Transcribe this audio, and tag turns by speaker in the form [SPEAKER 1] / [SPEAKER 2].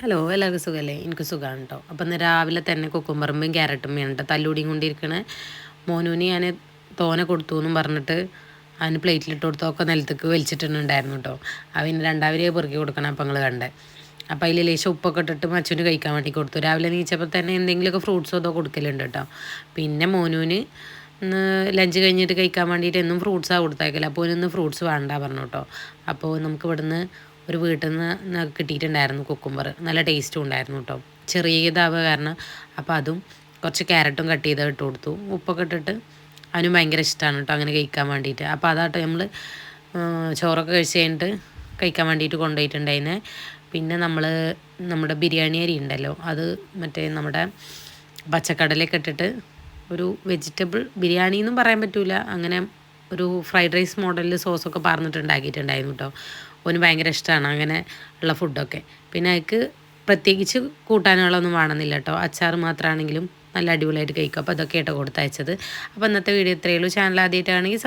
[SPEAKER 1] Hello എല്ലാവർക്കും സുഖമല്ലേ? എനിക്ക് സുഖമാണ് കേട്ടോ. അപ്പം ഇന്ന് രാവിലെ തന്നെ കുക്കുംബറുമ്പും ക്യാരറ്റും വേണ്ട തല്ലൂടിയും കൊണ്ടിരിക്കണ മോനൂന് ഞാൻ തോനെ കൊടുത്തു എന്നും പറഞ്ഞിട്ട് അതിന് പ്ലേറ്റിലിട്ട് കൊടുത്തൊക്കെ നിലത്തേക്ക് വലിച്ചിട്ടുണ്ടായിരുന്നു കേട്ടോ. അവന് രണ്ടാവരെയും പെറുക്കി കൊടുക്കണം അപ്പം നിങ്ങൾ കണ്ടേ. അപ്പം അതിൽ ലേശം ഉപ്പൊക്കെ ഇട്ടിട്ട് മച്ചുവിന് കഴിക്കാൻ വേണ്ടി കൊടുത്തു. രാവിലെ നീച്ചപ്പോൾ തന്നെ എന്തെങ്കിലുമൊക്കെ ഫ്രൂട്ട്സോ അതോ കൊടുക്കലുണ്ട് കേട്ടോ. പിന്നെ മോനൂന് ഇന്ന് ലഞ്ച് കഴിഞ്ഞിട്ട് കഴിക്കാൻ വേണ്ടിയിട്ട് എന്നും ഫ്രൂട്ട്സാണ് കൊടുത്തേക്കല്. അപ്പോൾ ഇന്ന് ഫ്രൂട്ട്സ് വേണ്ട പറഞ്ഞു കേട്ടോ. അപ്പോൾ നമുക്ക് ഇവിടുന്ന് ഒരു വീട്ടിൽ നിന്ന് കിട്ടിയിട്ടുണ്ടായിരുന്നു കുക്കുംബർ. നല്ല ടേസ്റ്റും ഉണ്ടായിരുന്നു കേട്ടോ. ചെറിയതാവുക കാരണം അപ്പോൾ അതും കുറച്ച് ക്യാരറ്റും കട്ട് ചെയ്ത് ഇട്ട് കൊടുത്തു. ഉപ്പൊക്കെ ഇട്ടിട്ട് അവനും ഭയങ്കര ഇഷ്ടമാണ് കേട്ടോ അങ്ങനെ കഴിക്കാൻ വേണ്ടിയിട്ട്. അപ്പോൾ അതാട്ടോ നമ്മൾ ചോറൊക്കെ കഴിച്ച് കഴിഞ്ഞിട്ട് കഴിക്കാൻ വേണ്ടിയിട്ട് കൊണ്ടുപോയിട്ടുണ്ടായിരുന്നേ. പിന്നെ നമ്മുടെ ബിരിയാണി അരി ഉണ്ടല്ലോ, അത് മറ്റേ നമ്മുടെ പച്ചക്കടലയൊക്കെ ഇട്ടിട്ട് ഒരു വെജിറ്റബിൾ ബിരിയാണി എന്നും പറയാൻ പറ്റില്ല, അങ്ങനെ ഒരു ഫ്രൈഡ് റൈസ് മോഡലിൽ സോസൊക്കെ പറഞ്ഞിട്ടുണ്ടാക്കിയിട്ടുണ്ടായിരുന്നു കേട്ടോ. ഓന് ഭയങ്കര ഇഷ്ടമാണ് അങ്ങനെ ഉള്ള ഫുഡൊക്കെ. പിന്നെ അതിക്ക് പ്രത്യേകിച്ച് കൂട്ടാനുകളൊന്നും വേണമെന്നില്ല കേട്ടോ. അച്ചാർ മാത്രമാണെങ്കിലും നല്ല അടിപൊളിയായിട്ട് കഴിക്കും. അപ്പോൾ അതൊക്കെ ആയിട്ടോ കൊടുത്തയച്ചത്. അപ്പോൾ ഇന്നത്തെ വീഡിയോ ഇത്രയേ ഉള്ളൂ. ചാനൽ ആദ്യമായിട്ടാണെങ്കിൽ